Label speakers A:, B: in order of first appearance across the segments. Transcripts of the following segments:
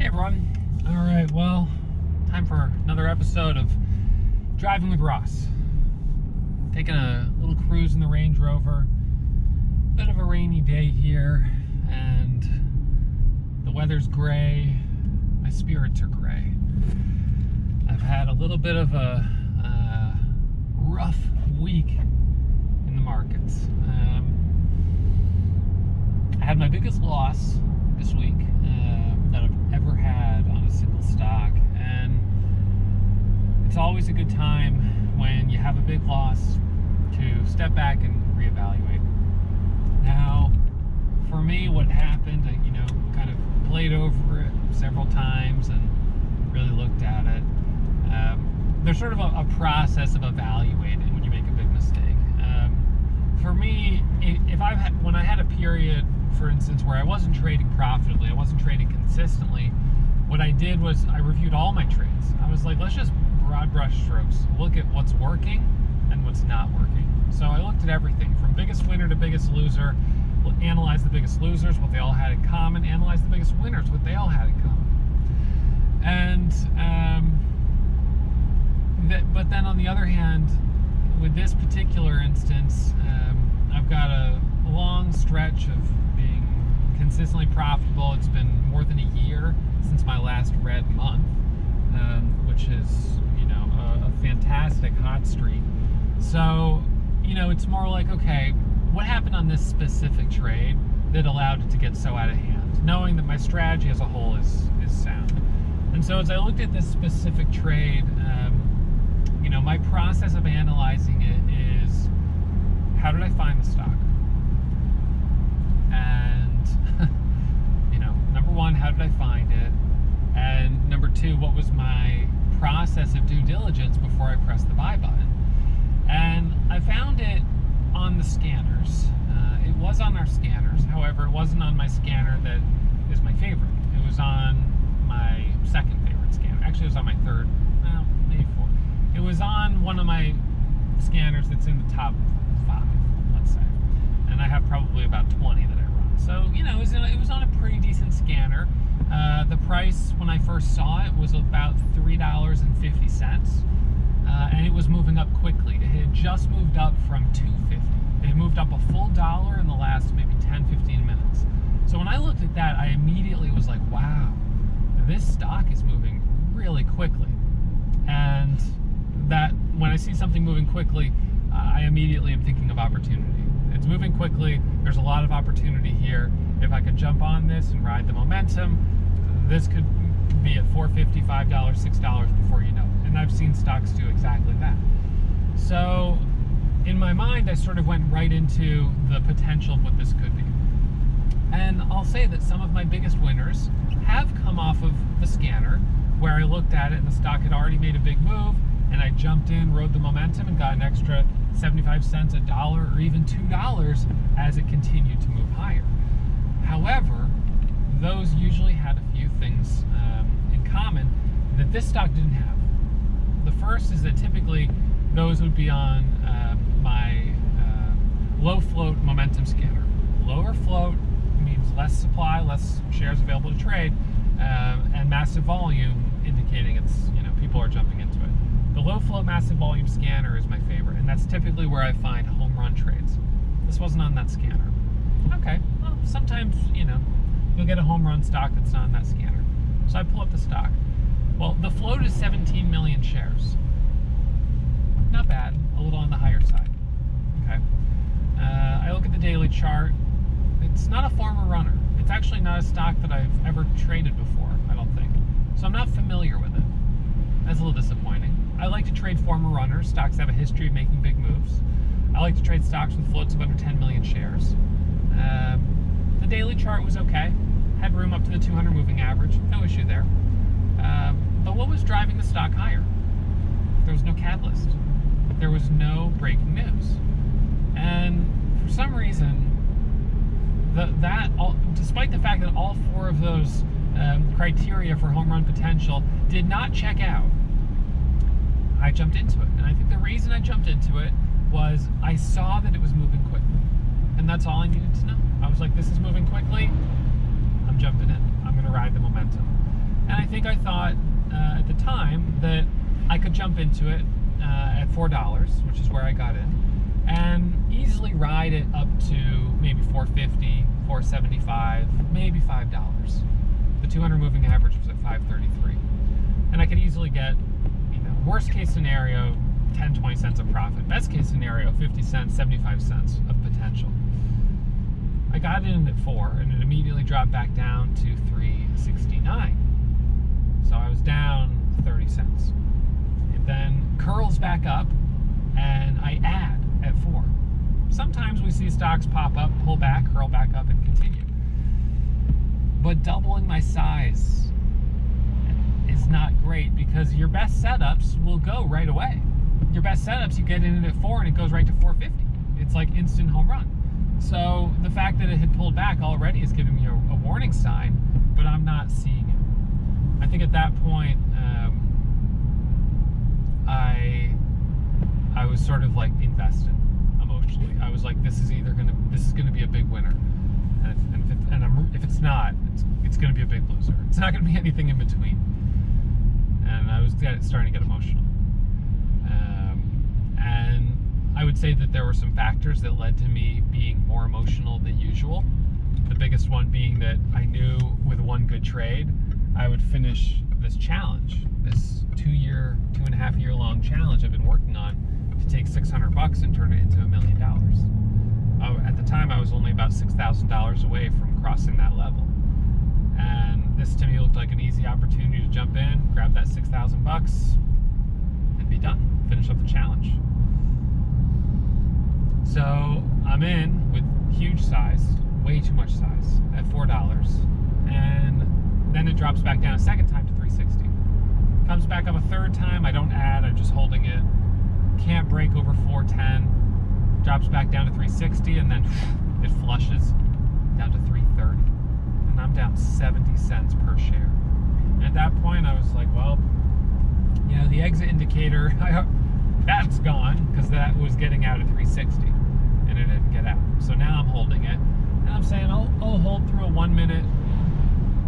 A: Hey everyone. All right, well, time for another episode of Driving with Ross. Taking a little cruise in the Range Rover. Bit of a rainy day here, and the weather's gray. My spirits are gray. I've had a little bit of a rough week in the markets. I had my biggest loss this week that I've ever had on a single stock, and it's always a good time when you have a big loss to step back and reevaluate. Now, for me, what happened, kind of played over it several times and really looked at it. There's sort of a process of evaluating when you make a big mistake. For me, when I had a period, for instance, where I wasn't trading profitably, I wasn't trading consistently, what I did was I reviewed all my trades. I was like, let's just broad brush strokes, look at what's working and what's not working. So I looked at everything from biggest winner to biggest loser, analyzed the biggest losers, what they all had in common, analyzed the biggest winners, what they all had in common. And but then on the other hand, with this particular instance, I've got a long stretch of being consistently profitable. It's been more than a year since my last red month, which is, a fantastic hot streak. So, it's more like, okay, what happened on this specific trade that allowed it to get so out of hand, knowing that my strategy as a whole is sound. And so as I looked at this specific trade, my process of analyzing it is, how did I find the stock? And, number one, how did I find it? And number two, what was my process of due diligence before I pressed the buy button? And I found it on the scanners. It was on our scanners. However, it wasn't on my scanner that is my favorite. It was on my second favorite scanner. Actually, it was on my third, maybe fourth. It was on one of my scanners that's in the top 5, let's say. And I have probably about 20 that I run. So, it was on a pretty decent scanner. The price when I first saw it was about $3.50. And it was moving up quickly. It had just moved up from $2.50. It had moved up a full dollar in the last maybe 10-15 minutes. So when I looked at that, I immediately was like, wow, this stock is moving really quickly. And that when I see something moving quickly, I immediately am thinking of opportunity. It's moving quickly. There's a lot of opportunity here. If I could jump on this and ride the momentum, this could be at $4.50, $5, $6 before you know it. And I've seen stocks do exactly that. So in my mind, I sort of went right into the potential of what this could be. And I'll say that some of my biggest winners have come off of the scanner, where I looked at it and the stock had already made a big move, and I jumped in, rode the momentum, and got an extra 75 cents, $1, or even $2 as it continued to move higher. However, those usually had a few things in common that this stock didn't have. The first is that typically those would be on my low float momentum scanner. Lower float means less supply, less shares available to trade, and massive volume indicating it's, people are jumping into it. The low float massive volume scanner is my favorite, and that's typically where I find home run trades. This wasn't on that scanner. Okay, well, sometimes, you'll get a home run stock that's not on that scanner. So I pull up the stock. Well, the float is 17 million shares. Not bad, a little on the higher side. Okay. I look at the daily chart. It's not a former runner. It's actually not a stock that I've ever traded before, I don't think. So I'm not familiar with it. That's a little disappointing. I like to trade former runners, stocks that have a history of making big moves. I like to trade stocks with floats of under 10 million shares. The daily chart was okay. Had room up to the 200 moving average. No issue there. But what was driving the stock higher? There was no catalyst. There was no breaking news. And for some reason, despite the fact that all 4 of those criteria for home run potential did not check out, I jumped into it. And I think the reason I jumped into it was I saw that it was moving quickly. And that's all I needed to know. I was like, this is moving quickly. I'm jumping in. I'm going to ride the momentum. think I thought at the time that I could jump into it at $4, which is where I got in, and easily ride it up to maybe $4.50, $4.75, maybe $5. The 200 moving average was at $5.33, and I could easily get, worst case scenario, 10-20 cents of profit. Best case scenario, 50 cents, 75 cents of potential. I got in at 4, and it immediately dropped back down to $3.69. So I was down 30 cents. It then curls back up, and I add at 4. Sometimes we see stocks pop up, pull back, curl back up, and continue. But doubling my size is not great, because your best setups will go right away. Your best setups, you get in it at 4 and it goes right to 4.50. It's like instant home run. So the fact that it had pulled back already is giving me a warning sign, but I'm not seeing it. I think at that point, I was sort of like invested emotionally. I was like, this is gonna be a big winner, and if it's not, it's gonna be a big loser. It's not gonna be anything in between. And I was starting to get emotional. And I would say that there were some factors that led to me being more emotional than usual. The biggest one being that I knew with one good trade, I would finish this challenge, this 2.5 year long challenge I've been working on to take $600 and turn it into $1 million. At the time, I was only about $6,000 away from crossing that level. And this to me looked like an easy opportunity to jump in, grab that $6,000, and be done. Finish up the challenge. So I'm in with huge size, way too much size, at $4, and then it drops back down a second time to $3.60. Comes back up a third time. I don't add, I'm just holding it. Can't break over $4.10. Drops back down to $3.60, and then it flushes down to $3.30. And I'm down 70 cents per share. And at that point, I was like, well, the exit indicator, that's gone, because that was getting out at $3.60, and it didn't get out. So now I'm holding it, and I'm saying I'll hold through a 1 minute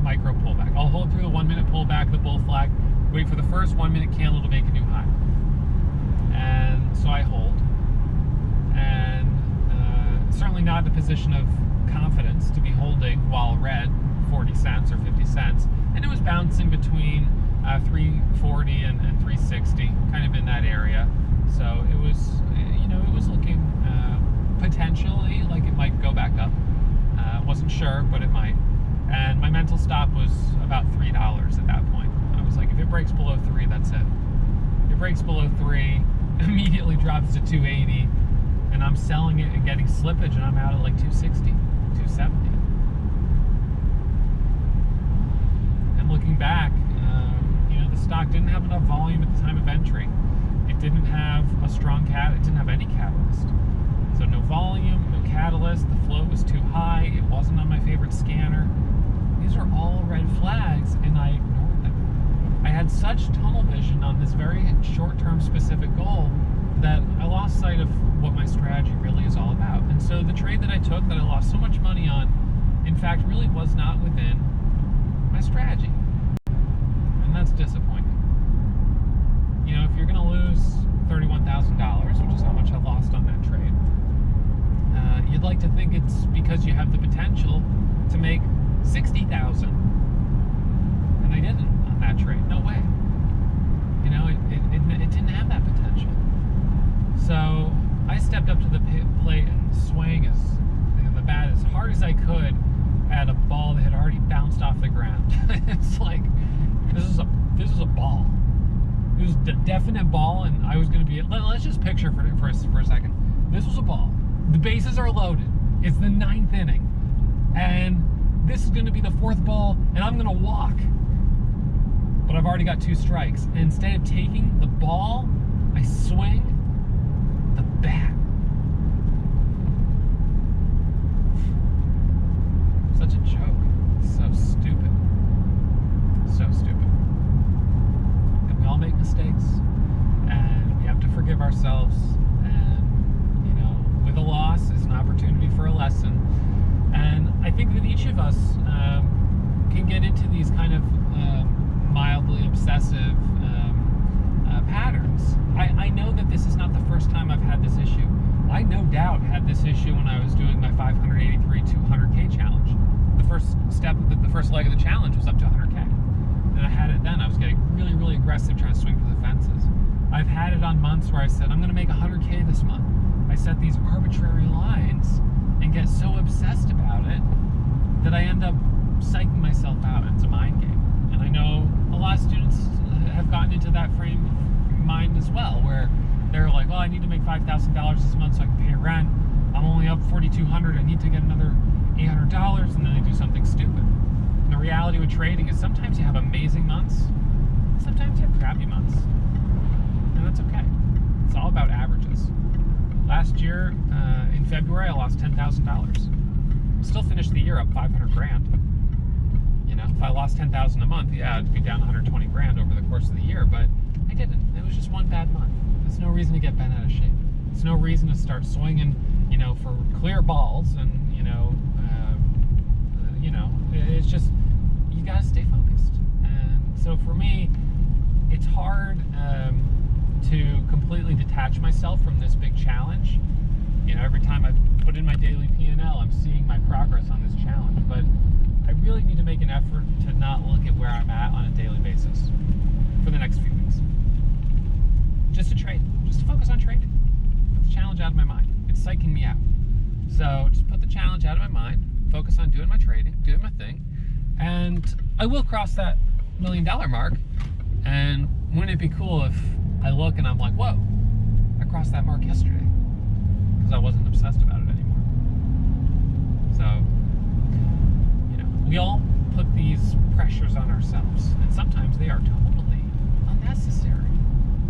A: micro pullback. I'll hold through the 1 minute pullback, the bull flag, wait for the first 1 minute candle to make a new high. And so I hold, and certainly not in a position of confidence to be holding while red 40 cents or 50 cents, and it was bouncing between 340 and 360, kind of in that area. So it was, it was looking potentially like it might go back up. Wasn't sure, but it might. And my mental stop was about $3 at that point. I was like, if it breaks below 3, that's it. If it breaks below 3, immediately drops to 280, and I'm selling it and getting slippage, and I'm out at like 260, 270. And looking back, the stock didn't have enough volume at the time of entry. It didn't have a strong it didn't have any catalyst. So no volume, no catalyst, the float was too high, it wasn't on my favorite scanner. These are all red flags, and I ignored them. I had such tunnel vision on this very short-term specific goal that I lost sight of what my strategy really is all about. And so the trade that I took that I lost so much money on, in fact, really was not within my strategy. And that's disappointing. If you're going to lose $31,000, which is how much I lost on that trade, you'd like to think it's because you have the potential to make $60,000, and I didn't on that trade. No way. It didn't have that potential. So I stepped up to the plate and swang the bat as hard as I could at a ball that had already bounced off the ground. It's like this is a ball. It was a definite ball, and I was going to be. Let's just picture for a second. This was a ball. The bases are loaded. It's the 9th inning, and this is going to be the 4th ball, and I'm going to walk. But I've already got 2 strikes. And instead of taking the ball, I swing the bat. Such a joke. So stupid. So stupid. And we all make mistakes, and we have to forgive ourselves. And with a loss is an opportunity for a lesson. And I think that each of us can get into these kind of out had this issue when I was doing my 583 200K challenge. The first leg of the challenge was up to 100K. And I had it then. I was getting really, really aggressive trying to swing for the fences. I've had it on months where I said, I'm going to make 100K this month. I set these arbitrary lines and get so obsessed about it that I end up psyching myself out. It's a mind game. And I know a lot of students have gotten into that frame of mind as well, where they're like, well, I need to make $5,000 this month so I can pay rent. I'm only up $4,200. I need to get another $800, and then they do something stupid. And the reality with trading is sometimes you have amazing months, sometimes you have crappy months, and that's okay. It's all about averages. Last year, in February, I lost $10,000. Still finished the year up 500 grand. You know, if I lost 10,000 a month, yeah, I'd be down 120 grand over the course of the year, but I didn't. It was just one bad month. There's no reason to get bent out of shape. There's no reason to start swinging, you know, for clear balls, and it's just, you gotta stay focused. And so for me, it's hard to completely detach myself from this big challenge. You know, every time I put in my daily P&L, I'm seeing my progress on this challenge, but I really need to make an effort to not look at where I'm at on a daily basis for the next few weeks. Just to trade, just to focus on trading. Put the challenge out of my mind. It's psyching me out. So just put the challenge out of my mind, focus on doing my trading, doing my thing, and I will cross that $1 million mark. And wouldn't it be cool if I look and I'm like, whoa, I crossed that mark yesterday, because I wasn't obsessed about it anymore. So, you know, we all put these pressures on ourselves, and sometimes they are totally unnecessary.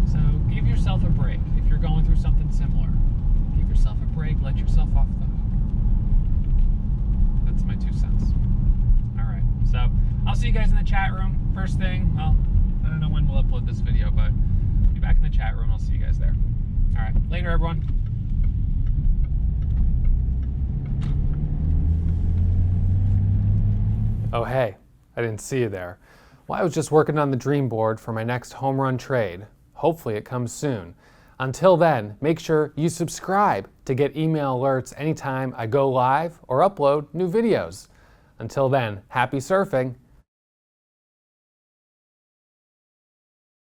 A: So give yourself a break. If you're going through something similar, give yourself a break, let yourself off the hook. That's my 2 cents. All right, so I'll see you guys in the chat room. First thing, well, I don't know when we'll upload this video, but I'll be back in the chat room. I'll see you guys there. All right, later, everyone. Oh, hey, I didn't see you there. Well, I was just working on the dream board for my next home run trade. Hopefully it comes soon. Until then, make sure you subscribe to get email alerts anytime I go live or upload new videos. Until then, happy surfing